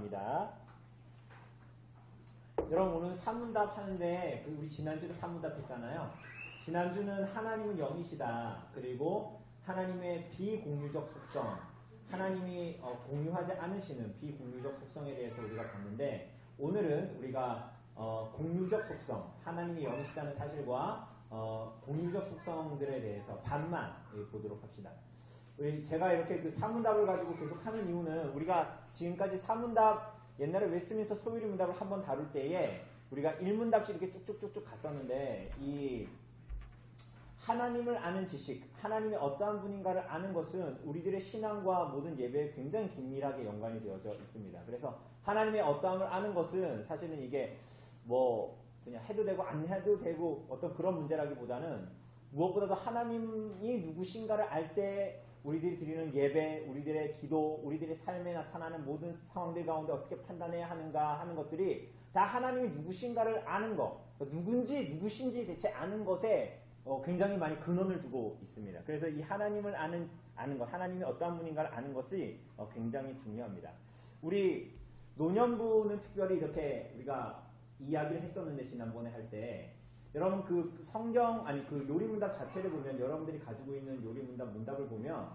합니다. 여러분 오늘 3문답 하는데 우리 지난주도 3문답 했잖아요. 지난주는 하나님은 영이시다. 그리고 하나님의 비공유적 속성, 하나님이 공유하지 않으시는 비공유적 속성에 대해서 우리가 봤는데 오늘은 우리가 공유적 속성, 하나님이 영이시다는 사실과 공유적 속성들에 대해서 반만 보도록 합시다. 제가 이렇게 그 3문답을 가지고 계속 하는 이유는 우리가 지금까지 3문답 옛날에 웨스트민스터 소유리 문답을 한번 다룰 때에 우리가 1문답씩 이렇게 쭉쭉쭉쭉 갔었는데 이 하나님을 아는 지식, 하나님이 어떠한 분인가를 아는 것은 우리들의 신앙과 모든 예배에 굉장히 긴밀하게 연관이 되어져 있습니다. 그래서 하나님의 어떠함을 아는 것은 사실은 이게 뭐 그냥 해도 되고 안 해도 되고 어떤 그런 문제라기보다는 무엇보다도 하나님이 누구신가를 알 때 우리들이 드리는 예배, 우리들의 기도, 우리들의 삶에 나타나는 모든 상황들 가운데 어떻게 판단해야 하는가 하는 것들이 다 하나님이 누구신가를 아는 것, 누구신지 대체 아는 것에 굉장히 많이 근원을 두고 있습니다. 그래서 이 하나님을 아는 것, 하나님이 어떠한 분인가를 아는 것이 굉장히 중요합니다. 우리 노년부는 특별히 이렇게 우리가 이야기를 했었는데 지난번에 할 때 여러분 그 성경 그 요리문답 자체를 보면 여러분들이 가지고 있는 문답을 보면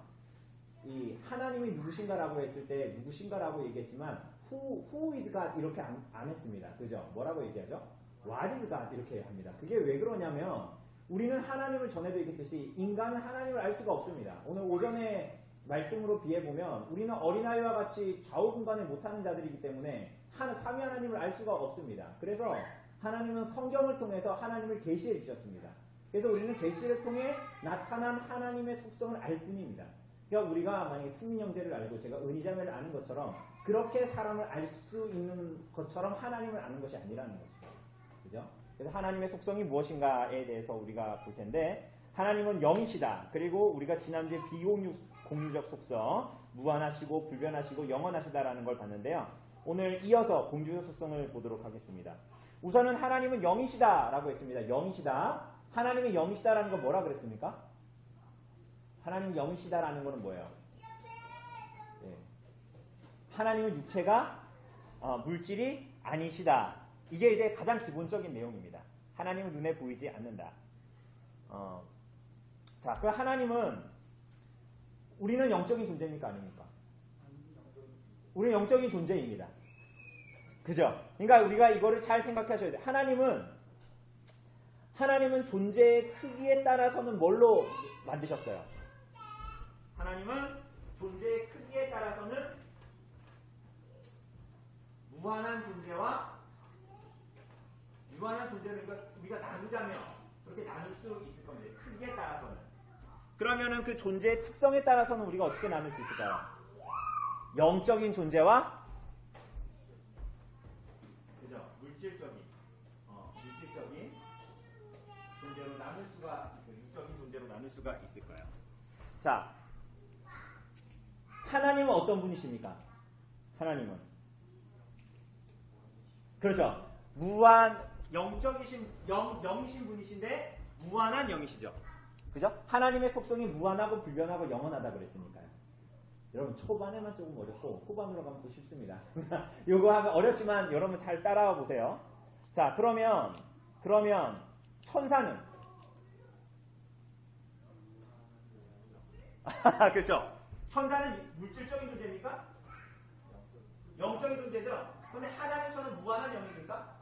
이 하나님이 누구신가라고 했을 때 누구신가라고 얘기했지만 who is God 이렇게 안 했습니다. 그죠? 뭐라고 얘기하죠? What is God 이렇게 합니다. 그게 왜 그러냐면 우리는 하나님을 전에도 얘기했듯이 인간은 하나님을 알 수가 없습니다. 오늘 오전에 말씀으로 비해보면 우리는 어린아이와 같이 좌우분간을 못하는 자들이기 때문에 삼위 하나님을 알 수가 없습니다. 그래서 하나님은 성경을 통해서 하나님을 계시해 주셨습니다. 그래서 우리는 계시를 통해 나타난 하나님의 속성을 알 뿐입니다. 그러니까 우리가 만약에 승민 형제를 알고 제가 은희자매를 아는 것처럼 그렇게 사람을 알 수 있는 것처럼 하나님을 아는 것이 아니라는 것이죠. 그죠? 그래서 하나님의 속성이 무엇인가에 대해서 우리가 볼 텐데 하나님은 영이시다. 그리고 우리가 지난주에 비공유적 속성, 무한하시고 불변하시고 영원하시다라는 걸 봤는데요. 오늘 이어서 공유적 속성을 보도록 하겠습니다. 우선은 하나님은 영이시다라고 했습니다. 영이시다. 하나님이 영이시다라는 건 뭐라 그랬습니까? 하나님이 영이시다라는 것은 뭐예요? 네. 하나님은 육체가 물질이 아니시다. 이게 이제 가장 기본적인 내용입니다. 하나님은 눈에 보이지 않는다. 자, 그 하나님은 우리는 영적인 존재입니까? 아닙니까? 우리는 영적인 존재입니다. 그죠? 그러니까 우리가 이거를 잘 생각하셔야 돼요. 하나님은 존재의 크기에 따라서는 뭘로 만드셨어요? 하나님은 존재의 크기에 따라서는 무한한 존재와 유한한 존재를 우리가 나누자면 그렇게 나눌 수 있을 겁니다. 크기에 따라서는. 그러면은 그 존재의 특성에 따라서는 우리가 어떻게 나눌 수 있을까요? 영적인 존재와 물질적인 존재로 나눌 수가 있어요. 육적인 존재로 나눌 수가 있을 거예요. 자, 하나님은 어떤 분이십니까? 하나님은 그렇죠. 영이신 분이신데 무한한 영이시죠. 그죠? 하나님의 속성이 무한하고 불변하고 영원하다 그랬으니까요. 여러분 초반에만 조금 어렵고 후반으로 가면 또 쉽습니다. 요거 하면 어렵지만 여러분 잘 따라와 보세요. 자, 그러면 천사는 그렇죠. 천사는 물질적인 존재입니까? 영적인 존재죠. 그런데 하나님처럼 무한한 영입니까?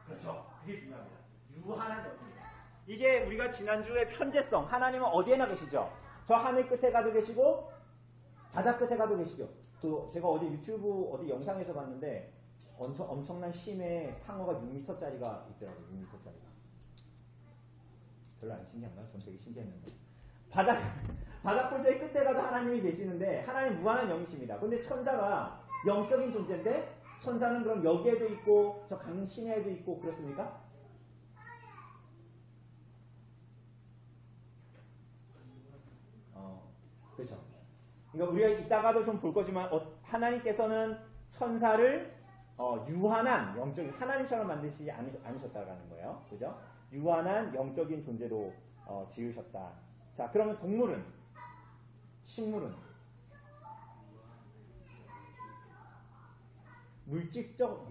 그렇죠. 그게 중요합니다. 유한한 영입니다. 이게 우리가 지난주에 편재성, 하나님은 어디에나 계시죠? 저 하늘 끝에 가도 계시고 바다 끝에 가도 계시죠. 제가 어디 유튜브 어디 영상에서 봤는데 엄청난 심해 상어가 6m짜리가 있더라고요. 6m짜리가. 별로 안 신기한가요? 전 되게 신기했는데. 바다 골짜기 끝에 가도 하나님이 계시는데 하나님 무한한 영이십니다. 근데 천사가 영적인 존재인데 천사는 그럼 여기에도 있고 저 강 심해에도 있고 그렇습니까? 그렇죠. 그러니까 우리가 이따가도 좀 볼 거지만 하나님께서는 천사를 유한한 영적인 하나님처럼 만드시지 않으셨다라는 거예요. 그죠? 유한한 영적인 존재로 지으셨다. 자, 그러면 식물은 물질적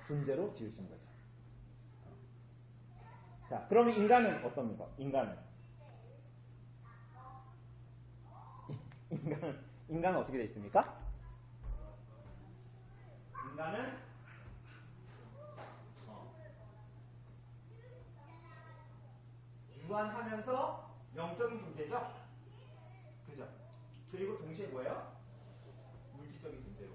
존재로 지으신 거죠. 자, 그러면 인간은 어떻습니까? 인간은 어떻게 되어 있습니까? 인간은 유한하면서 영적인 존재죠? 그죠? 그리고 동시에 뭐예요? 물질적인 존재로.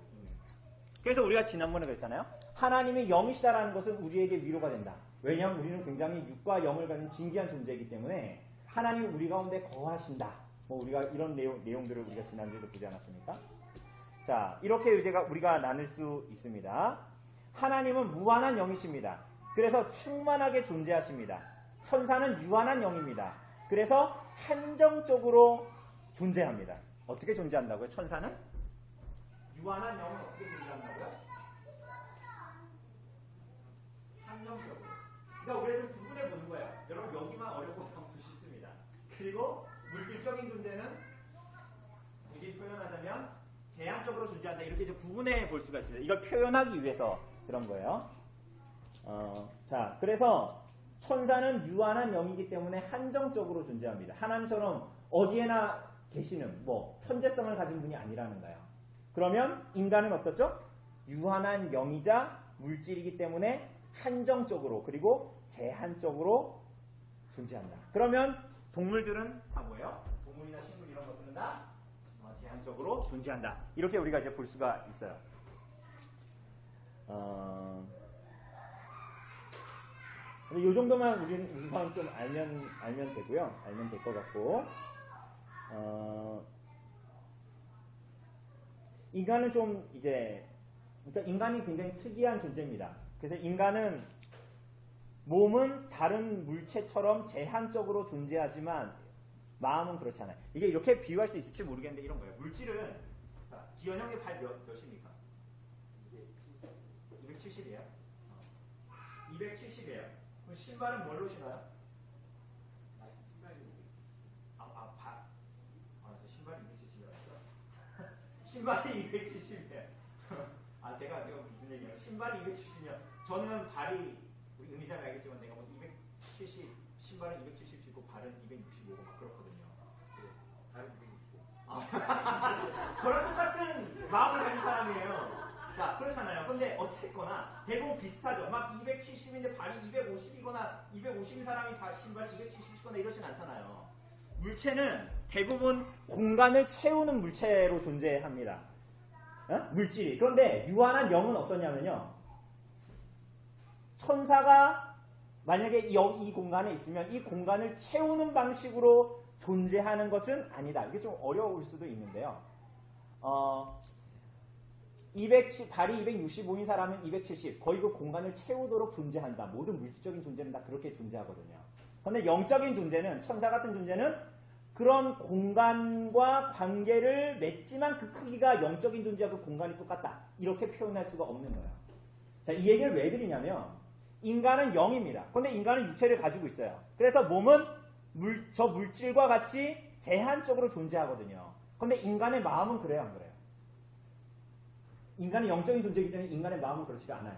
그래서 우리가 지난번에 그랬잖아요. 하나님의 영이시다라는 것은 우리에게 위로가 된다. 왜냐하면 우리는 굉장히 육과 영을 가진 진귀한 존재이기 때문에 하나님이 우리 가운데 거하신다. 뭐 우리가 이런 내용들을 우리가 지난주에도 보지 않았습니까? 자, 이렇게 우리가 나눌 수 있습니다. 하나님은 무한한 영이십니다. 그래서 충만하게 존재하십니다. 천사는 유한한 영입니다. 그래서 한정적으로 존재합니다. 어떻게 존재한다고요? 천사는? 유한한 영은 어떻게 존재한다고요? 한정적으로. 그러니까 우리가 좀 구분해 보는 거예요. 여러분 여기만 어렵고 다 쉽습니다. 그리고 물질적인 존재는 굳이 표현하자면 제한적으로 존재한다. 이렇게 이제 구분해 볼 수가 있습니다. 이걸 표현하기 위해서 그런 거예요. 자, 그래서 천사는 유한한 영이기 때문에 한정적으로 존재합니다. 하나님처럼 어디에나 계시는 편재성을 가진 분이 아니라는 거예요. 그러면 인간은 어떻죠? 유한한 영이자 물질이기 때문에 한정적으로 그리고 제한적으로 존재한다. 그러면 동물들은 다 뭐예요? 동물이나 식물 이런 것들은 다 제한적으로 존재한다. 이렇게 우리가 이제 볼 수가 있어요. 이 정도만 우리는 우선 좀 알면 되고요. 알면 될 것 같고, 인간은 좀 그러니까 인간이 굉장히 특이한 존재입니다. 그래서 인간은 몸은 다른 물체처럼 제한적으로 존재하지만 마음은 그렇지 않아요. 이게 이렇게 비유할 수 있을지 모르겠는데 이런 거예요. 물질은 기현 형의 발 몇입니까? 270이에요. 270이에요. 그럼 신발은 뭘로 신어요? 신발이 270이라고요? 신발이 270이에요. 제가 무슨 얘기예요? 신발이 270이면 저는 발이 우리 은희자는 알겠지만 내가 무슨 270 신발은 270 신고 발은 265고 막 그렇거든요. 발은 265. 저랑 똑같은 마음을 가진 사람이에요. 자, 그렇잖아요. 근데 어쨌거나 대부분 비슷하죠. 막 270인데 발이 250이거나 250인 사람이 신발이 270이거나 이러진 않잖아요. 물체는 대부분 공간을 채우는 물체로 존재합니다. 물질이. 그런데 유한한 영은 어떠냐면요. 천사가 만약에 이 공간에 있으면 이 공간을 채우는 방식으로 존재하는 것은 아니다. 이게 좀 어려울 수도 있는데요. 발이 265인 사람은 270. 거의 그 공간을 채우도록 존재한다. 모든 물질적인 존재는 다 그렇게 존재하거든요. 그런데 영적인 존재는, 천사 같은 존재는 그런 공간과 관계를 맺지만 그 크기가 영적인 존재와 그 공간이 똑같다. 이렇게 표현할 수가 없는 거예요. 자, 이 얘기를 왜 드리냐면 인간은 영입니다. 그런데 인간은 육체를 가지고 있어요. 그래서 몸은 저 물질과 같이 제한적으로 존재하거든요. 그런데 인간의 마음은 그래요, 안 그래요? 인간은 영적인 존재이기 때문에 인간의 마음은 그렇지가 않아요.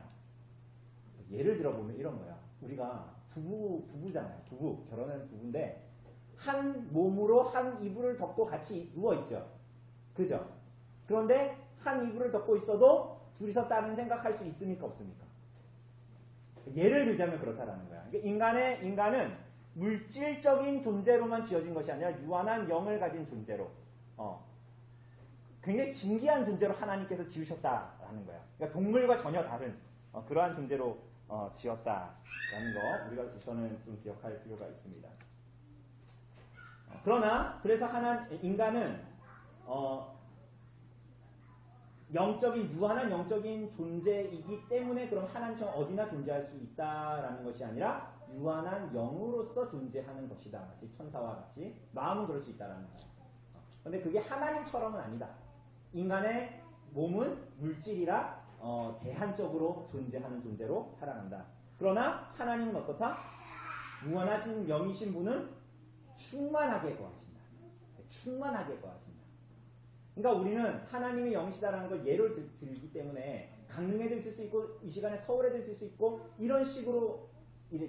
예를 들어보면 이런 거야. 우리가 부부잖아요. 결혼한 부부인데 한 몸으로 한 이불을 덮고 같이 누워있죠. 그죠? 그런데 한 이불을 덮고 있어도 둘이서 다른 생각할 수 있습니까? 없습니까? 예를 들자면 그렇다라는 거야. 그러니까 인간은 물질적인 존재로만 지어진 것이 아니라 유한한 영을 가진 존재로 굉장히 진귀한 존재로 하나님께서 지으셨다라는 거예요. 그러니까 동물과 전혀 다른 그러한 존재로 지었다라는 거 우리가 우선은 좀 기억할 필요가 있습니다. 그래서 인간은 유한한 영적인 존재이기 때문에 그럼 하나님처럼 어디나 존재할 수 있다라는 것이 아니라 유한한 영으로서 존재하는 것이다. 마치 천사와 같이 마음은 그럴 수 있다라는 거예요. 그런데 그게 하나님처럼은 아니다. 인간의 몸은 물질이라 제한적으로 존재하는 존재로 살아간다. 그러나 하나님은 어떻다? 무한하신 영이신 분은 충만하게 거하신다. 충만하게 거하신다. 그러니까 우리는 하나님이 영이시다라는 걸 예를 들기 때문에 강릉에도 있을 수 있고 이 시간에 서울에도 있을 수 있고 이런 식으로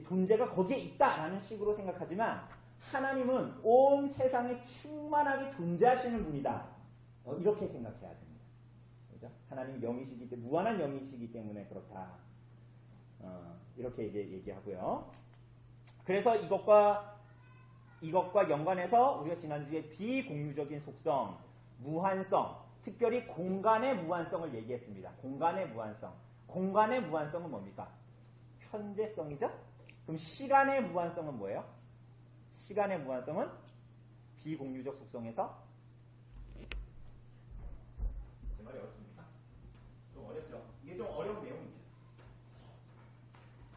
존재가 거기에 있다라는 식으로 생각하지만 하나님은 온 세상에 충만하게 존재하시는 분이다. 이렇게 생각해야 됩니다. 그죠? 하나님이 영이시기 때문에 무한한 영이시기 때문에 그렇다. 이렇게 이제 얘기하고요. 그래서 이것과 연관해서 우리가 지난주에 비공유적인 속성, 무한성, 특별히 공간의 무한성을 얘기했습니다. 공간의 무한성. 공간의 무한성은 뭡니까? 현재성이죠? 그럼 시간의 무한성은 뭐예요? 시간의 무한성은 비공유적 속성에서 제 말이 어렵습니까? 좀 어렵죠? 이게 좀 어려운 내용입니다.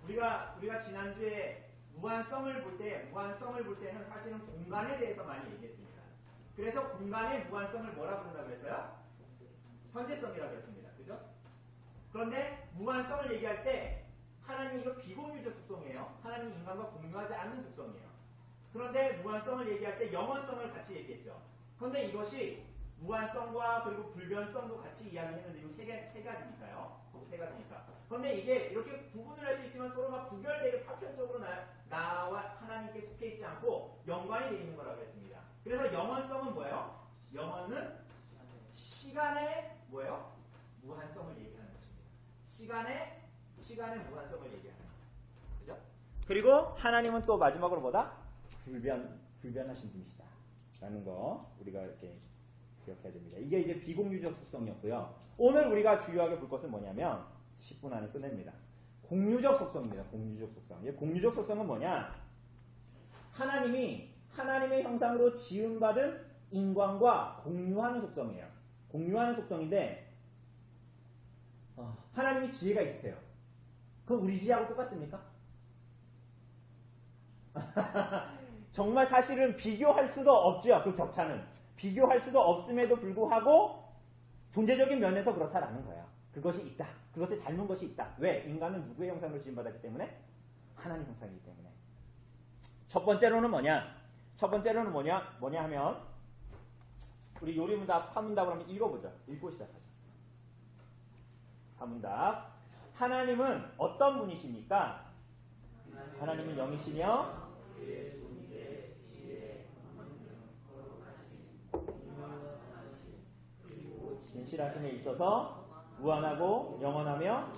우리가 지난주에 무한성을 볼 때는 사실은 공간에 대해서 많이 얘기했습니다. 그래서 공간의 무한성을 뭐라 부른다고 그랬어요? 현재성이라고 그랬습니다. 그죠? 그런데 무한성을 얘기할 때 하나님이 이거 비공유적 속성이에요. 하나님이 인간과 공유하지 않는 속성이에요. 그런데 무한성을 얘기할 때 영원성을 같이 얘기했죠. 그런데 이것이 무한성과 그리고 불변성도 같이 이야기했는데 이거 세 가지니까요. 세 가지니까. 그런데 이게 이렇게 구분을 할 수 있지만 서로가 구별되게 파편적으로 나와 하나님께 속해 있지 않고 연관이 되어 있는 거라고 했습니다. 그래서 영원성은 뭐예요? 영원은 시간의 뭐예요? 무한성을 얘기하는 것입니다. 시간의 무한성을 얘기하는 거죠. 그죠? 그리고 하나님은 또 마지막으로 뭐다? 불변하신 분이시다. 라는 거 우리가 이렇게 기억해야 됩니다. 이게 이제 비공유적 속성이었고요. 오늘 우리가 주요하게 볼 것은 뭐냐면 10분 안에 끝냅니다. 공유적 속성입니다. 공유적 속성. 이 공유적 속성은 뭐냐? 하나님이 하나님의 형상으로 지음받은 인간과 공유하는 속성이에요. 공유하는 속성인데 하나님이 지혜가 있으세요. 그럼 우리 지혜하고 똑같습니까? 정말 사실은 비교할 수도 없죠. 그 격차는. 비교할 수도 없음에도 불구하고 존재적인 면에서 그렇다라는 거예요. 그것이 있다. 그것을 닮은 것이 있다. 왜? 인간은 누구의 형상으로 지음받았기 때문에? 하나님 형상이기 때문에. 첫 번째로는 뭐냐 하면 우리 요리문답 사문답을 한번 읽어보죠. 읽고 시작하죠. 사문답. 하나님은 어떤 분이십니까? 하나님은 영이시며 진실하심에 있어서 무한하고 영원하며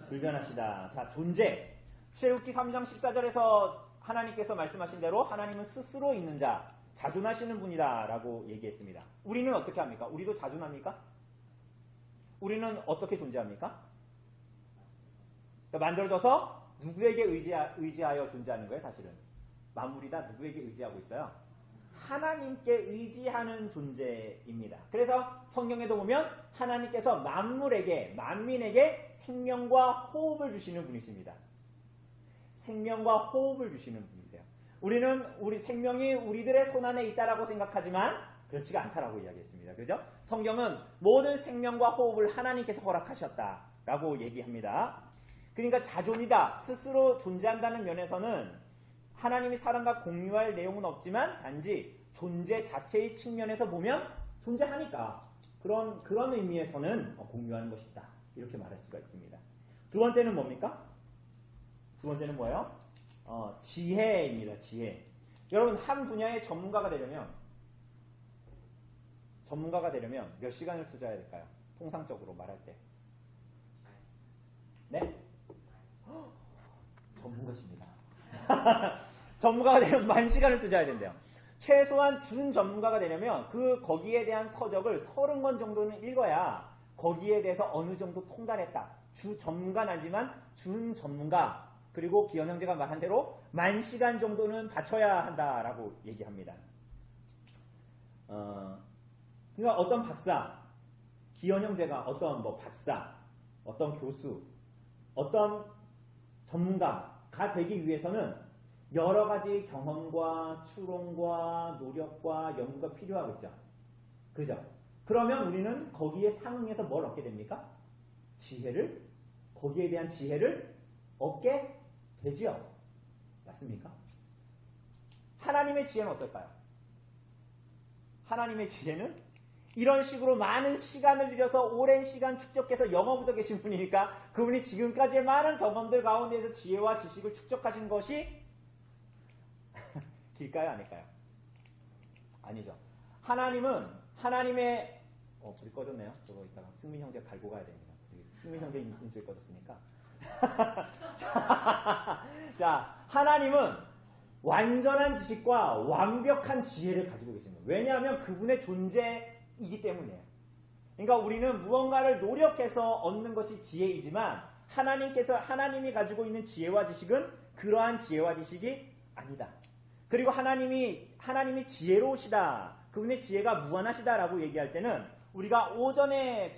불변하시다. 자, 존재. 출애굽기 3장 14절에서 하나님께서 말씀하신 대로 하나님은 스스로 있는 자, 자존하시는 분이다 라고 얘기했습니다. 우리는 어떻게 합니까? 우리도 자존합니까? 우리는 어떻게 존재합니까? 그러니까 만들어져서 누구에게 의지하여 존재하는 거예요, 사실은. 만물이 다 누구에게 의지하고 있어요? 하나님께 의지하는 존재입니다. 그래서 성경에도 보면 하나님께서 만민에게 생명과 호흡을 주시는 분이십니다. 생명과 호흡을 주시는 분이세요. 우리는 우리 생명이 우리들의 손안에 있다라고 생각하지만 그렇지가 않다라고 이야기했습니다. 그죠? 성경은 모든 생명과 호흡을 하나님께서 허락하셨다라고 얘기합니다. 그러니까 자존이다, 스스로 존재한다는 면에서는 하나님이 사람과 공유할 내용은 없지만 단지 존재 자체의 측면에서 보면 존재하니까 그런 의미에서는 공유하는 것이다. 이렇게 말할 수가 있습니다. 두 번째는 뭡니까? 두 번째는 뭐예요? 지혜입니다. 지혜. 여러분 한 분야의 전문가가 되려면 몇 시간을 투자해야 될까요? 통상적으로 말할 때. 네? 전문가십니다. 전문가가 되려면 10,000시간을 투자해야 된대요. 최소한 준 전문가가 되려면 거기에 대한 서적을 30권 정도는 읽어야 거기에 대해서 어느 정도 통달했다. 주 전문가는 아니지만 준 전문가, 그리고 기현 형제가 말한 대로 10,000시간 정도는 바쳐야 한다라고 얘기합니다. 그러니까 어떤 박사, 기현 형제가 어떤 박사, 어떤 교수, 어떤 전문가가 되기 위해서는 여러 가지 경험과 추론과 노력과 연구가 필요하겠죠. 그죠? 그러면 우리는 거기에 상응해서 뭘 얻게 됩니까? 거기에 대한 지혜를 얻게 되지요. 맞습니까? 하나님의 지혜는 어떨까요? 하나님의 지혜는 이런 식으로 많은 시간을 들여서 오랜 시간 축적해서 영어부터 계신 분이니까 그분이 지금까지의 많은 경험들 가운데에서 지혜와 지식을 축적하신 것이 길까요? 아닐까요? 아니죠. 하나님은 하나님의 불이 꺼졌네요. 저거 이따가 승민 형제 갈고 가야 됩니다. 승민 형제 인줄 꺼졌으니까. 자, 하나님은 완전한 지식과 완벽한 지혜를 가지고 계신 거예요. 왜냐하면 그분의 존재이기 때문이에요. 그러니까 우리는 무언가를 노력해서 얻는 것이 지혜이지만 하나님이 가지고 있는 지혜와 지식은 그러한 지혜와 지식이 아니다. 그리고 하나님이 지혜로우시다. 그분의 지혜가 무한하시다라고 얘기할 때는 우리가 오전에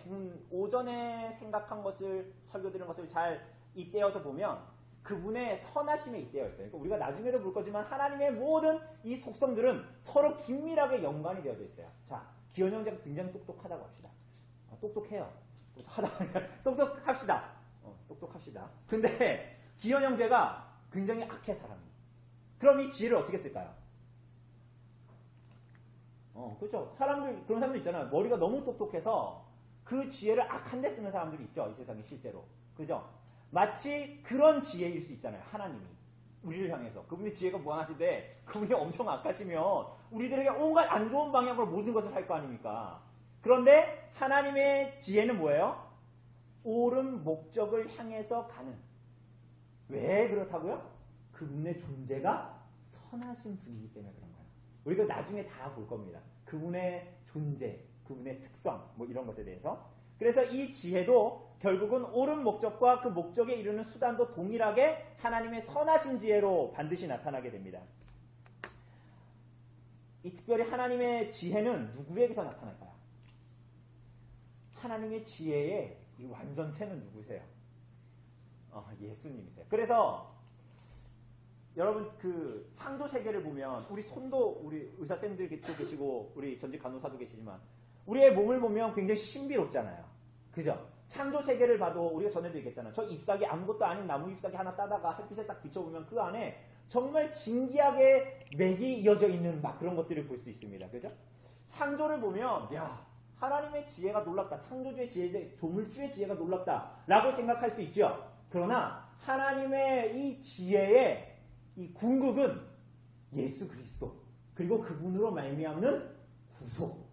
생각한 것을 설교드린 것을 잘 잇대어서 보면 그분의 선하심에 잇대어 있어요. 그러니까 우리가 나중에도 볼 거지만 하나님의 모든 이 속성들은 서로 긴밀하게 연관이 되어져 있어요. 자, 기현 형제가 굉장히 똑똑하다고 합시다. 똑똑해요. 똑똑합시다. 똑똑합시다. 근데 기현 형제가 굉장히 악해 사람이에요. 그럼 이 지혜를 어떻게 쓸까요? 그렇죠. 그런 사람들 있잖아요. 머리가 너무 똑똑해서 그 지혜를 악한 데 쓰는 사람들이 있죠. 이 세상에 실제로. 그죠? 마치 그런 지혜일 수 있잖아요. 하나님이. 우리를 향해서. 그분의 지혜가 무한하신데 그분이 엄청 악하시면 우리들에게 온갖 안 좋은 방향으로 모든 것을 할 거 아닙니까? 그런데 하나님의 지혜는 뭐예요? 옳은 목적을 향해서 가는. 왜 그렇다고요? 그분의 존재가 선하신 분이기 때문에 그런 거예요. 우리가 나중에 다 볼 겁니다. 그분의 존재, 그분의 특성, 뭐 이런 것에 대해서. 그래서 이 지혜도 결국은 옳은 목적과 그 목적에 이르는 수단도 동일하게 하나님의 선하신 지혜로 반드시 나타나게 됩니다. 이 특별히 하나님의 지혜는 누구에게서 나타날까요? 하나님의 지혜의 이 완전체는 누구세요? 예수님이세요. 그래서 여러분 그 창조 세계를 보면 우리 의사쌤들도 계시고 우리 전직 간호사도 계시지만 우리의 몸을 보면 굉장히 신비롭잖아요. 그죠? 창조 세계를 봐도 우리가 전에도 얘기했잖아요. 저 잎사귀 아무것도 아닌 나무 잎사귀 하나 따다가 햇빛에 딱 비춰보면 그 안에 정말 진기하게 맥이 이어져 있는 막 그런 것들을 볼 수 있습니다. 그죠? 창조를 보면 야 하나님의 지혜가 놀랍다. 창조주의 지혜, 조물주의 지혜가 놀랍다. 라고 생각할 수 있죠. 그러나 하나님의 이 지혜의 이 궁극은 예수 그리스도 그리고 그분으로 말미암는 구속.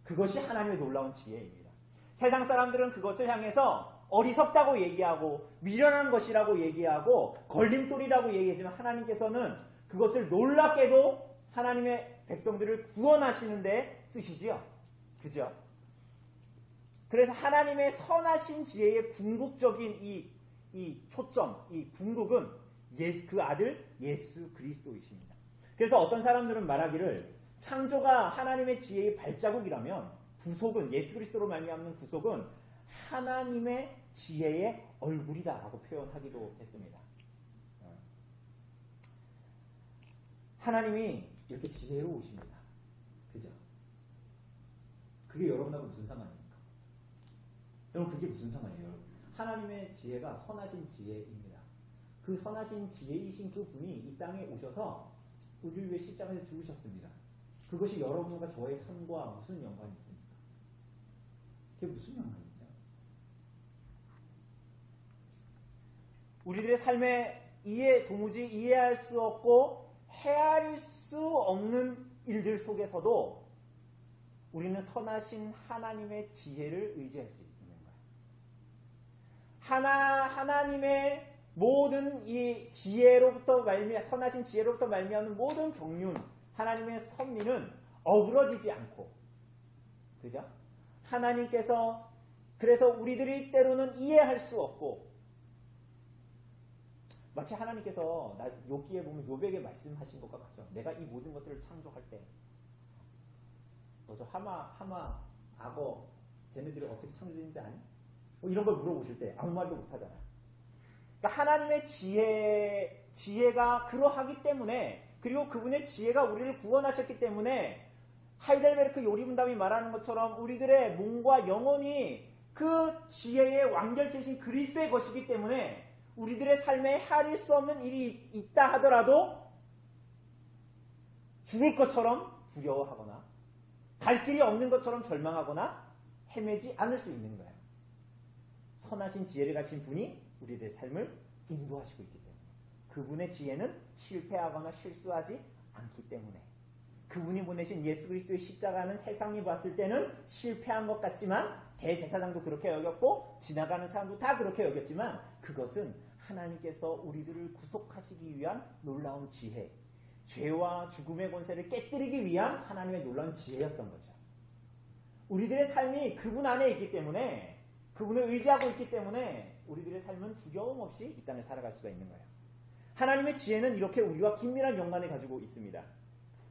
그것이 하나님의 놀라운 지혜입니다. 세상 사람들은 그것을 향해서 어리석다고 얘기하고 미련한 것이라고 얘기하고 걸림돌이라고 얘기하지만 하나님께서는 그것을 놀랍게도 하나님의 백성들을 구원하시는데 쓰시지요. 그죠? 그래서 하나님의 선하신 지혜의 궁극적인 이 초점, 이 궁극은 그 아들 예수 그리스도이십니다. 그래서 어떤 사람들은 말하기를 창조가 하나님의 지혜의 발자국이라면 구속은 예수 그리스도로 말미암는 구속은 하나님의 지혜의 얼굴이다라고 표현하기도 했습니다. 하나님이 이렇게 지혜로우십니다. 그죠? 그게 여러분하고 무슨 상관입니까? 여러분 그게 무슨 상관이에요? 하나님의 지혜가 선하신 지혜입니다. 그 선하신 지혜이신 그 분이 이 땅에 오셔서 우리를 위해 십자가에서 죽으셨습니다. 그것이 여러분과 저의 삶과 무슨 연관이 있습니까? 그게 무슨 연관이죠? 우리들의 삶에 도무지 이해할 수 없고 헤아릴 수 없는 일들 속에서도 우리는 선하신 하나님의 지혜를 의지할 수 있는 거예요. 하나님의 모든 이 지혜로부터 선하신 지혜로부터 말미암는 모든 경륜, 하나님의 섭리는 어그러지지 않고, 그죠? 하나님께서 그래서 우리들이 때로는 이해할 수 없고, 마치 하나님께서 욥기에 보면 욥에게 말씀하신 것과 같죠. 내가 이 모든 것들을 창조할 때, 너 저 하마, 악어, 쟤네들이 어떻게 창조됐는지 아니? 뭐 이런 걸 물어보실 때 아무 말도 못하잖아요. 그러니까 하나님의 지혜가 그러하기 때문에, 그리고 그분의 지혜가 우리를 구원하셨기 때문에 하이델베르크 요리분담이 말하는 것처럼 우리들의 몸과 영혼이 그 지혜의 완결체이신 그리스도의 것이기 때문에 우리들의 삶에 헤아릴 수 없는 일이 있다 하더라도 죽을 것처럼 두려워하거나 갈 길이 없는 것처럼 절망하거나 헤매지 않을 수 있는 거예요. 선하신 지혜를 가진 분이 우리들의 삶을 인도하시고 있기 때문에. 그분의 지혜는 실패하거나 실수하지 않기 때문에. 그분이 보내신 예수 그리스도의 십자가는 세상이 봤을 때는 실패한 것 같지만 대제사장도 그렇게 여겼고 지나가는 사람도 다 그렇게 여겼지만 그것은 하나님께서 우리들을 구속하시기 위한 놀라운 지혜, 죄와 죽음의 권세를 깨뜨리기 위한 하나님의 놀라운 지혜였던 거죠. 우리들의 삶이 그분 안에 있기 때문에, 그분을 의지하고 있기 때문에 우리들의 삶은 두려움 없이 이 땅을 살아갈 수가 있는 거예요. 하나님의 지혜는 이렇게 우리와 긴밀한 연관을 가지고 있습니다.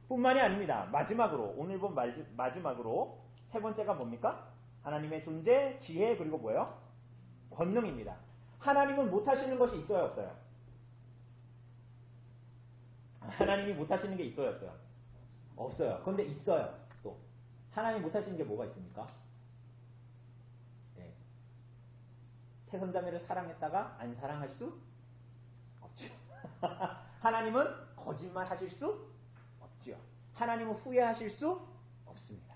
뿐만이 아닙니다. 마지막으로, 오늘 본 마지막으로 세 번째가 뭡니까? 하나님의 존재, 지혜, 그리고 뭐예요? 권능입니다. 하나님은 못하시는 것이 있어요, 없어요? 하나님이 못하시는 게 있어요, 없어요? 없어요. 그런데 있어요. 또 하나님 못하시는 게 뭐가 있습니까? 네. 태선자매를 사랑했다가 안 사랑할 수 없죠. 하나님은 거짓말 하실 수 없죠. 하나님은 후회하실 수 없습니다.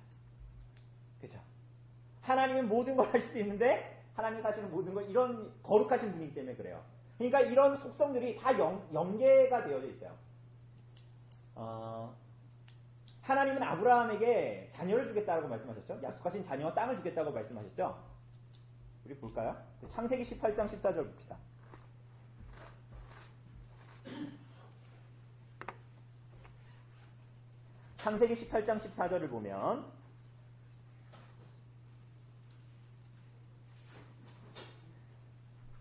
그죠? 하나님은 모든 걸 할 수 있는데 하나님 사실은 모든 걸 이런 거룩하신 분이기 때문에 그래요. 그러니까 이런 속성들이 다 연계가 되어져 있어요. 하나님은 아브라함에게 자녀를 주겠다고 말씀하셨죠. 약속하신 자녀와 땅을 주겠다고 말씀하셨죠. 우리 볼까요? 창세기 18장 14절 봅시다. 창세기 18장 14절을 보면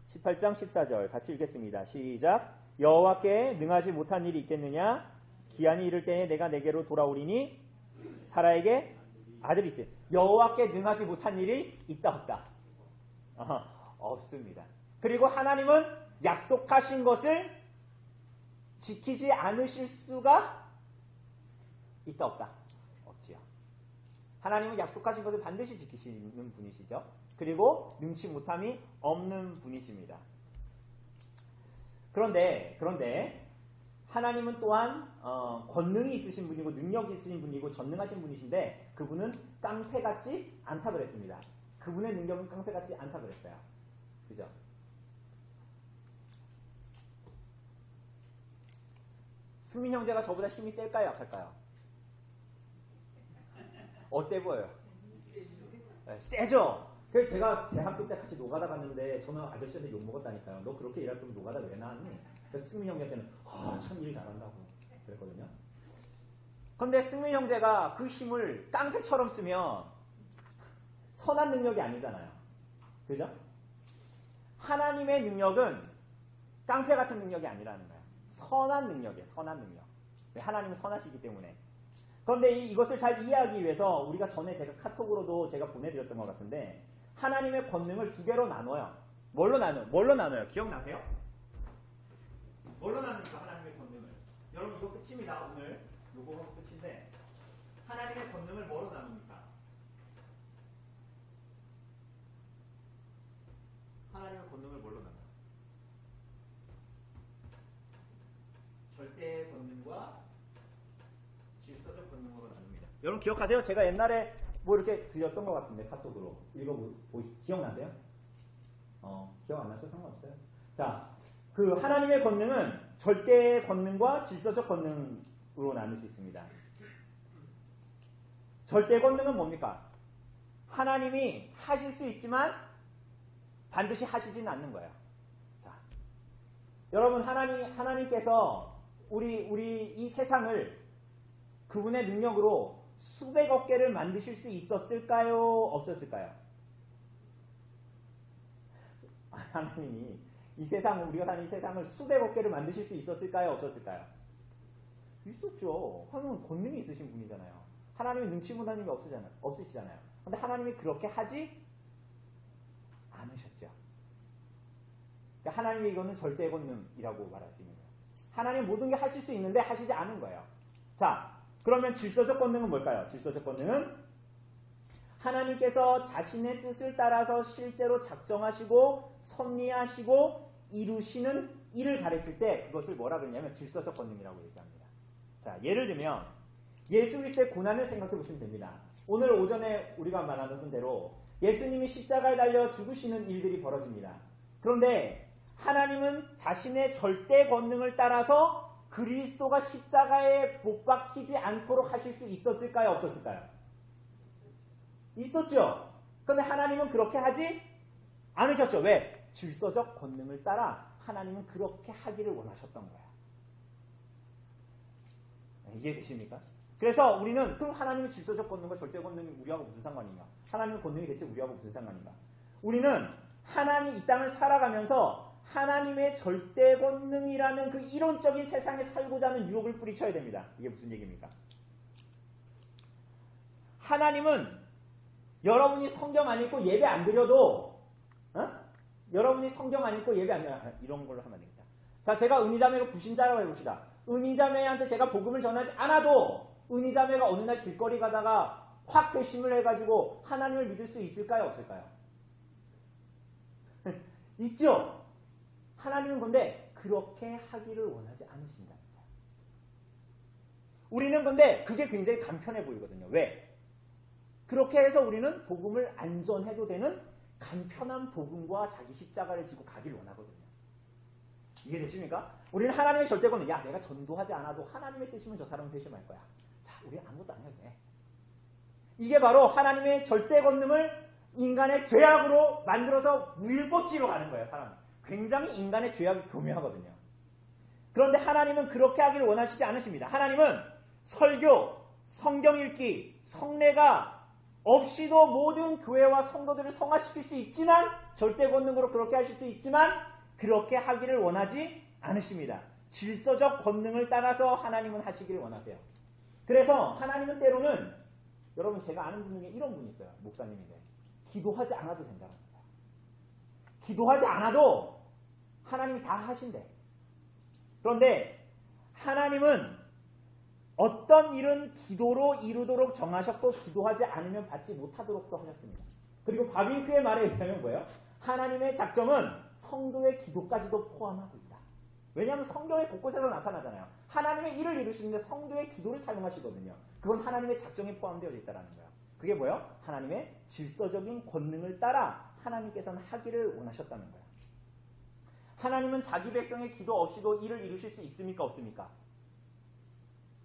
(18장 14절) 같이 읽겠습니다. 시작. 여호와께 능하지 못한 일이 있겠느냐? 기한이 이를 때에 내가 내게로 돌아오리니 사라에게 아들이 있어요. 여호와께 능하지 못한 일이 있다 없다? 없습니다. 그리고 하나님은 약속하신 것을 지키지 않으실 수가 있다 없다? 없지요. 하나님은 약속하신 것을 반드시 지키시는 분이시죠. 그리고 능치 못함이 없는 분이십니다. 그런데 하나님은 또한 권능이 있으신 분이고 능력이 있으신 분이고 전능하신 분이신데 그분은 깡패 같지 않다 그랬습니다. 그분의 능력은 깡패 같지 않다 그랬어요. 그죠? 승민 형제가 저보다 힘이 셀까요? 약할까요? 어때 보여요? 네, 세죠? 그래서 제가 대학교 때 같이 노가다 갔는데 저는 아저씨한테 욕먹었다니까요. 너 그렇게 일할 거면 노가다 왜 나왔니? 그래서 승민 형제한테는 참 일 잘한다고 그랬거든요. 그런데 승민 형제가 그 힘을 깡패처럼 쓰면 선한 능력이 아니잖아요. 그죠? 하나님의 능력은 깡패 같은 능력이 아니라는 거예요. 선한 능력이에요. 선한 능력. 하나님은 선하시기 때문에. 그런데 이것을 잘 이해하기 위해서 우리가 전에 제가 카톡으로도 제가 보내드렸던 것 같은데 하나님의 권능을 두 개로 나눠요. 뭘로 나눠요? 기억나세요? 뭘로 나눕니까? 하나님의 권능을. 여러분 이거 끝입니다. 오늘 요거 끝인데 하나님의 권능을 뭐로 나눕니까? 하나님의 권능을 뭘로 나눠요? 절대 권능과 질서적 권능으로 나눕니다. 여러분 기억하세요? 제가 옛날에 뭐 이렇게 드렸던 것 같은데 카톡으로 기억나세요? 기억 안 나서 상관없어요. 자, 그 하나님의 권능은 절대 권능과 질서적 권능으로 나눌 수 있습니다. 절대 권능은 뭡니까? 하나님이 하실 수 있지만 반드시 하시지는 않는 거예요. 자, 여러분 하나님께서 우리 이 세상을 그분의 능력으로 수백억 개를 만드실 수 있었을까요? 없었을까요? 하나님이 이 세상, 우리가 사는 이 세상을 수백억 개를 만드실 수 있었을까요? 없었을까요? 있었죠. 하나님은 권능이 있으신 분이잖아요. 하나님이 능치 못한 힘이 없으시잖아요. 그런데 하나님이 그렇게 하지 않으셨죠. 그러니까 하나님의 이거는 절대 권능이라고 말할 수 있는 거예요. 하나님 모든 게 하실 수 있는데 하시지 않은 거예요. 자, 그러면 질서적 권능은 뭘까요? 질서적 권능은 하나님께서 자신의 뜻을 따라서 실제로 작정하시고 섭리하시고 이루시는 일을 가리킬 때 그것을 뭐라 그러냐면 질서적 권능이라고 얘기합니다. 자, 예를 들면 예수 그리스도의 고난을 생각해 보시면 됩니다. 오늘 오전에 우리가 말하는 대로 예수님이 십자가에 달려 죽으시는 일들이 벌어집니다. 그런데 하나님은 자신의 절대 권능을 따라서 그리스도가 십자가에 못 박히지 않도록 하실 수 있었을까요? 없었을까요? 있었죠. 그런데 하나님은 그렇게 하지 않으셨죠. 왜? 질서적 권능을 따라 하나님은 그렇게 하기를 원하셨던 거야. 이해되십니까? 그래서 우리는 그럼 하나님의 질서적 권능과 절대 권능이 우리하고 무슨 상관인가? 하나님의 권능이 대체 우리하고 무슨 상관인가? 우리는 하나님 이 땅을 살아가면서 하나님의 절대 권능이라는 그 이론적인 세상에 살고자 하는 유혹을 뿌리쳐야 됩니다. 이게 무슨 얘기입니까? 하나님은 여러분이 성경 안 읽고 예배 안 드려도 여러분이 성경 안 읽고 예배 안 드려 이런 걸로 하면 되겠다. 자, 제가 은희자매로 부신자라고 해봅시다. 은희자매한테 제가 복음을 전하지 않아도 은희자매가 어느 날 길거리 가다가 확 회심을 해가지고 하나님을 믿을 수 있을까요? 없을까요? 있죠? 하나님은 근데 그렇게 하기를 원하지 않으신다. 우리는 근데 그게 굉장히 간편해 보이거든요. 왜? 그렇게 해서 우리는 복음을 안 전해도 되는 간편한 복음과 자기 십자가를 지고 가길 원하거든요. 이해되십니까? 우리는 하나님의 절대권은 야 내가 전도하지 않아도 하나님의 뜻이면 저 사람은 회심할 거야. 자, 우리 아무것도 안 해도 돼. 이게 바로 하나님의 절대 권능을 인간의 죄악으로 만들어서 무일법지로 가는 거예요. 사람은. 굉장히 인간의 죄악이 교묘하거든요. 그런데 하나님은 그렇게 하기를 원하시지 않으십니다. 하나님은 설교, 성경 읽기, 성례가 없이도 모든 교회와 성도들을 성화시킬 수 있지만 절대 권능으로 그렇게 하실 수 있지만 그렇게 하기를 원하지 않으십니다. 질서적 권능을 따라서 하나님은 하시기를 원하세요. 그래서 하나님은 때로는 여러분 제가 아는 분 중에 이런 분이 있어요. 목사님인데 기도하지 않아도 된다는 거예요. 기도하지 않아도 하나님이 다 하신대. 그런데 하나님은 어떤 일은 기도로 이루도록 정하셨고 기도하지 않으면 받지 못하도록도 하셨습니다. 그리고 바빙크의 말에 의하면 뭐예요? 하나님의 작정은 성도의 기도까지도 포함하고 있다. 왜냐하면 성경의 곳곳에서 나타나잖아요. 하나님의 일을 이루시는데 성도의 기도를 사용하시거든요. 그건 하나님의 작정에 포함되어 있다는 거예요. 그게 뭐예요? 하나님의 질서적인 권능을 따라 하나님께서는 하기를 원하셨다는 거예요. 하나님은 자기 백성의 기도 없이도 일을 이루실 수 있습니까? 없습니까?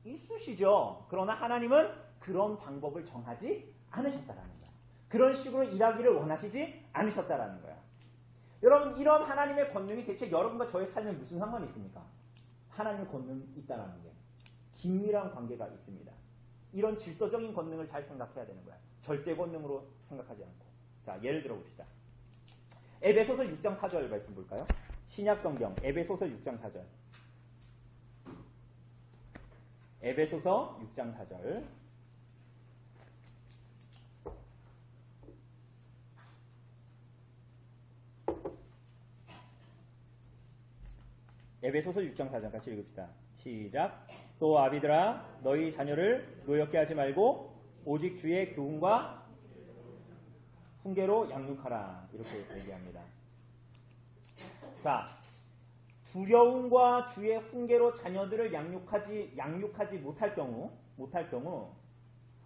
있으시죠. 그러나 하나님은 그런 방법을 정하지 않으셨다는 거예요. 그런 식으로 일하기를 원하시지 않으셨다는 거예요. 여러분 이런 하나님의 권능이 대체 여러분과 저의 삶에 무슨 상관이 있습니까? 하나님의 권능이 있다는 게 긴밀한 관계가 있습니다. 이런 질서적인 권능을 잘 생각해야 되는 거야. 절대 권능으로 생각하지 않고. 자, 예를 들어 봅시다. 에베소서 6장 4절 말씀 볼까요? 신약성경 에베소서 6장 4절. 에베소서 6장 4절. 에베소서 6장 4절 같이 읽읍시다. 시작. 또 아비들아 너희 자녀를 노엽게 하지 말고 오직 주의 교훈과 훈계로 양육하라. 이렇게 얘기합니다. 자, 두려움과 주의 훈계로 자녀들을 양육하지 못할 경우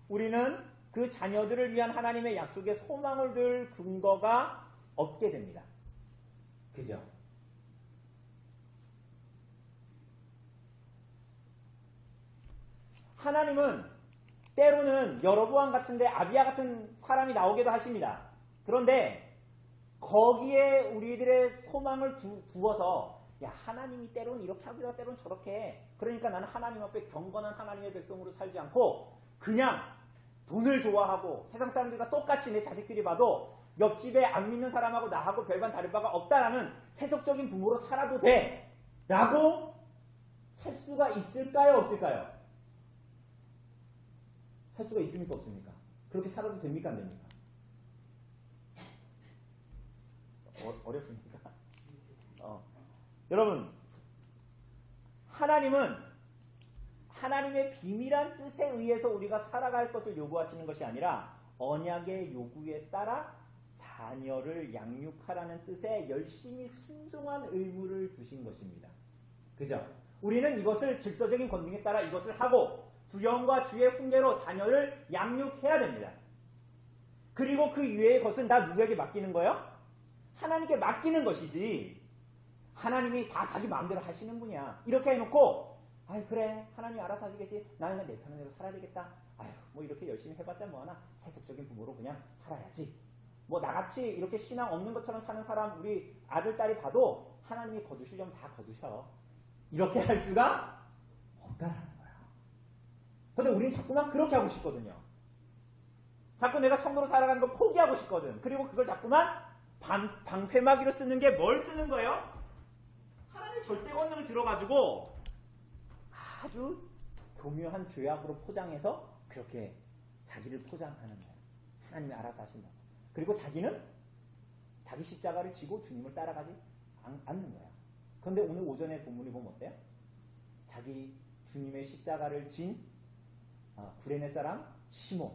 우리는 그 자녀들을 위한 하나님의 약속에 소망을 둘 근거가 없게 됩니다. 그죠? 하나님은 때로는 여로보암 같은데 아비야 같은 사람이 나오기도 하십니다. 그런데 거기에 우리들의 소망을 두어서 야 하나님이 때로는 이렇게 하기도 때로는 저렇게 해. 그러니까 나는 하나님 앞에 경건한 하나님의 백성으로 살지 않고 그냥 돈을 좋아하고 세상 사람들과 똑같이 내 자식들이 봐도 옆집에 안 믿는 사람하고 나하고 별반 다를 바가 없다라는 세속적인 부모로 살아도 돼 라고 살 수가 있을까요? 없을까요? 살 수가 있습니까? 없습니까? 그렇게 살아도 됩니까? 안 됩니까? 어렵습니까? 여러분 하나님은 하나님의 비밀한 뜻에 의해서 우리가 살아갈 것을 요구하시는 것이 아니라 언약의 요구에 따라 자녀를 양육하라는 뜻에 열심히 순종한 의무를 주신 것입니다. 그죠? 우리는 이것을 질서적인 권능에 따라 이것을 하고 두려움과 주의 훈계로 자녀를 양육해야 됩니다. 그리고 그 이외의 것은 다 누구에게 맡기는 거예요? 하나님께 맡기는 것이지. 하나님이 다 자기 마음대로 하시는 분이야. 이렇게 해놓고 아유 그래 하나님 알아서 하시겠지. 나는 내 편대로 살아야 되겠다. 아유 뭐 이렇게 열심히 해봤자 뭐하나. 세속적인 부모로 그냥 살아야지. 뭐 나같이 이렇게 신앙 없는 것처럼 사는 사람 우리 아들 딸이 봐도 하나님이 거두시려면 다 거두셔. 이렇게 할 수가 없다라는 거야. 근데 우리는 자꾸만 그렇게 하고 싶거든요. 자꾸 내가 성도로 살아가는 걸 포기하고 싶거든. 그리고 그걸 자꾸만 방패막이로 쓰는 게 뭘 쓰는 거예요? 하나님의 절대 권능을 들어가지고 아주 교묘한 죄악으로 포장해서 그렇게 자기를 포장하는 거예요. 하나님이 알아서 하신다고. 그리고 자기는 자기 십자가를 지고 주님을 따라가지 않는 거야. 그런데 오늘 오전에 본문이 보면 어때요? 자기 주님의 십자가를 진 구레네 사람 시몬.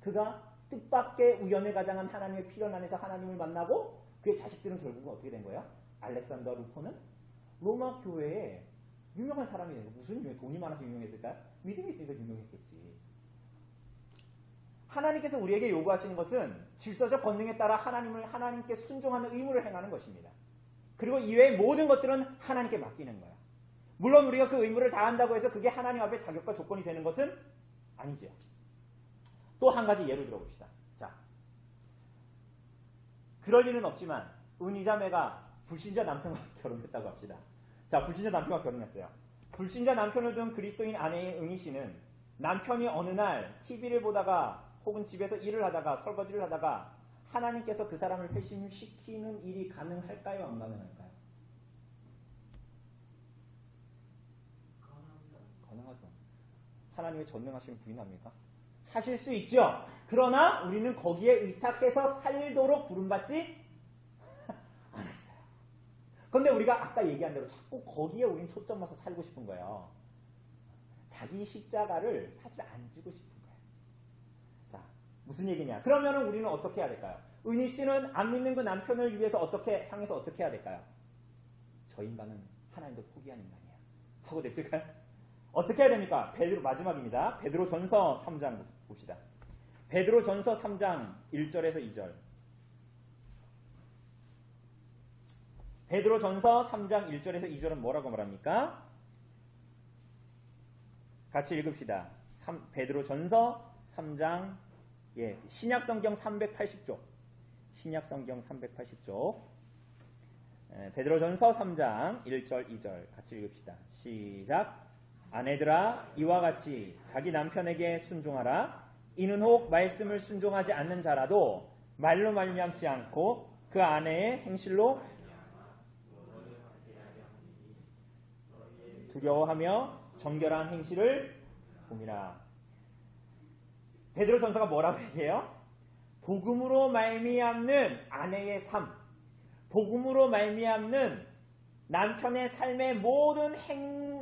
그가 뜻밖의 우연에 가장한 하나님의 필연 안에서 하나님을 만나고 그의 자식들은 결국은 어떻게 된 거예요? 알렉산더 루포는 로마 교회에 유명한 사람이 된 거예요. 무슨 유명? 돈이 많아서 유명했을까요? 믿음이 있으니까 유명했겠지. 하나님께서 우리에게 요구하시는 것은 질서적 권능에 따라 하나님께 순종하는 의무를 행하는 것입니다. 그리고 이외의 모든 것들은 하나님께 맡기는 거야. 물론 우리가 그 의무를 다한다고 해서 그게 하나님 앞에 자격과 조건이 되는 것은 아니죠. 또 한 가지 예를 들어봅시다. 자, 그럴 리는 없지만 은희자매가 불신자 남편과 결혼했다고 합시다. 자, 불신자 남편과 결혼했어요. 불신자 남편을 둔 그리스도인 아내인 은희 씨는 남편이 어느 날 TV를 보다가 혹은 집에서 일을 하다가 설거지를 하다가 하나님께서 그 사람을 회심시키는 일이 가능할까요? 안 가능할까요? 가능하죠. 하나님의 전능하심을 부인합니까? 하실 수 있죠. 그러나 우리는 거기에 의탁해서 살도록 부름받지 않았어요. 그런데 우리가 아까 얘기한 대로 자꾸 거기에 우린 초점 맞춰서 살고 싶은 거예요. 자기 십자가를 사실 안 지고 싶은 거예요. 자, 무슨 얘기냐? 그러면 우리는 어떻게 해야 될까요? 은희 씨는 안 믿는 그 남편을 위해서 향해서 어떻게 해야 될까요? 저 인간은 하나님도 포기한 인간이야. 하고 냅둘까요? 어떻게 해야 됩니까? 마지막입니다. 베드로전서 3장 봅시다. 베드로전서 3장 1절에서 2절. 베드로전서 3장 1절에서 2절은 뭐라고 말합니까? 같이 읽읍시다. 베드로전서 3장 신약성경 380쪽. 신약성경 380쪽. 베드로전서 3장 1절 2절 같이 읽읍시다. 시작. 아내들아 이와 같이 자기 남편에게 순종하라. 이는 혹 말씀을 순종하지 않는 자라도 말로 말미암지 않고 그 아내의 행실로 두려워하며 정결한 행실을 봄이라. 베드로전서가 뭐라고 얘기해요? 복음으로 말미암는 아내의 삶, 복음으로 말미암는 남편의 삶의 모든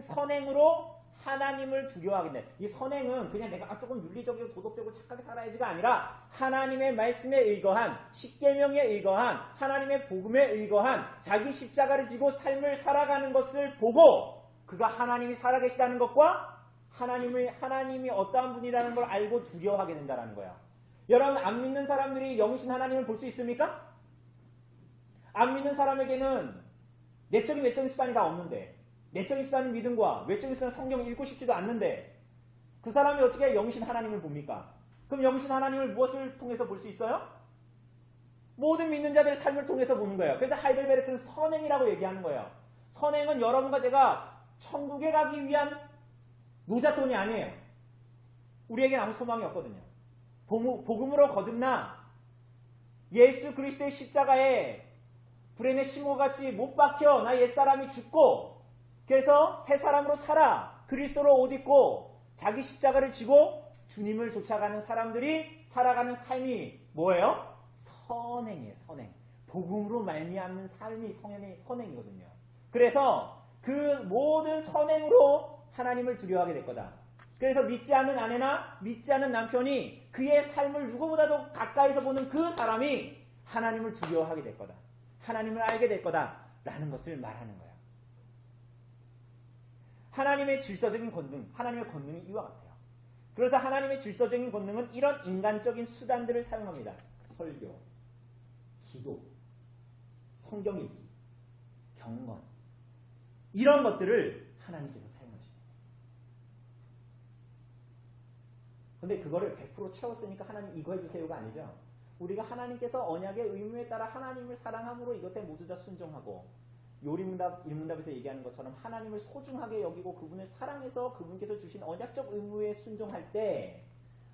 선행으로 하나님을 두려워하겠네. 이 선행은 그냥 내가 조금 윤리적이고 도덕적으로 착하게 살아야지가 아니라 하나님의 말씀에 의거한 십계명에 의거한 하나님의 복음에 의거한 자기 십자가를 지고 삶을 살아가는 것을 보고 그가 하나님이 살아계시다는 것과 하나님이 어떠한 분이라는 걸 알고 두려워하게 된다는 거야. 여러분 안 믿는 사람들이 영신 하나님을 볼 수 있습니까? 안 믿는 사람에게는 내적인 외적인 수단이 다 없는데 내적인 수단은 믿음과 외적인 수단은 성경을 읽고 싶지도 않는데 그 사람이 어떻게 영신 하나님을 봅니까? 그럼 영신 하나님을 무엇을 통해서 볼 수 있어요? 모든 믿는 자들의 삶을 통해서 보는 거예요. 그래서 하이델베르크는 선행이라고 얘기하는 거예요. 선행은 여러분과 제가 천국에 가기 위한 노잣돈이 아니에요. 우리에겐 아무 소망이 없거든요. 복음으로 거듭나 예수 그리스도의 십자가에 불행의 심호같이 못 박혀 나 옛사람이 죽고 그래서 새 사람으로 살아 그리스도로 옷 입고 자기 십자가를 지고 주님을 쫓아가는 사람들이 살아가는 삶이 뭐예요? 선행이에요. 선행. 복음으로 말미암는 삶이 선행이거든요. 그래서 그 모든 선행으로 하나님을 두려워하게 될 거다. 그래서 믿지 않는 아내나 믿지 않는 남편이 그의 삶을 누구보다도 가까이서 보는 그 사람이 하나님을 두려워하게 될 거다. 하나님을 알게 될 거다라는 것을 말하는 거예요. 하나님의 질서적인 권능, 하나님의 권능이 이와 같아요. 그래서 하나님의 질서적인 권능은 이런 인간적인 수단들을 사용합니다. 설교, 기도, 성경 읽기, 경건, 이런 것들을 하나님께서 사용하십니다. 근데 그거를 100% 채웠으니까 하나님 이거 해주세요가 아니죠. 우리가 하나님께서 언약의 의무에 따라 하나님을 사랑함으로 이것에 모두 다 순종하고, 요리문답, 일문답에서 얘기하는 것처럼 하나님을 소중하게 여기고 그분을 사랑해서 그분께서 주신 언약적 의무에 순종할 때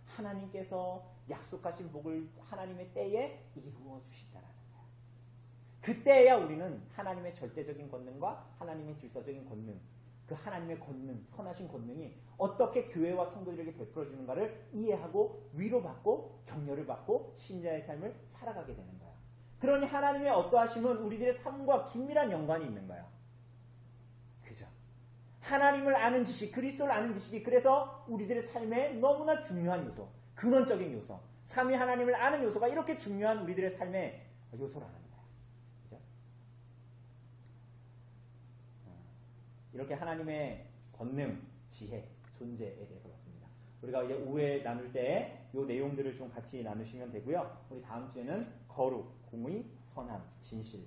하나님께서 약속하신 복을 하나님의 때에 이루어 주신다라는 거예요. 그때야 우리는 하나님의 절대적인 권능과 하나님의 질서적인 권능, 그 하나님의 권능, 선하신 권능이 어떻게 교회와 성도들에게 베풀어지는가를 이해하고 위로받고 격려를 받고 신자의 삶을 살아가게 되는 거예요. 그러니 하나님의 어떠하심은 우리들의 삶과 긴밀한 연관이 있는 거예요. 그죠? 하나님을 아는 지식, 그리스도를 아는 지식이 그래서 우리들의 삶에 너무나 중요한 요소, 근원적인 요소, 삼위 하나님을 아는 요소가 이렇게 중요한 우리들의 삶의 요소라는 거예요. 그죠? 이렇게 하나님의 권능, 지혜, 존재에 대해서 봤습니다. 우리가 이제 오후에 나눌 때 이 내용들을 좀 같이 나누시면 되고요. 우리 다음 주에는 거룩, 공의, 선함, 진실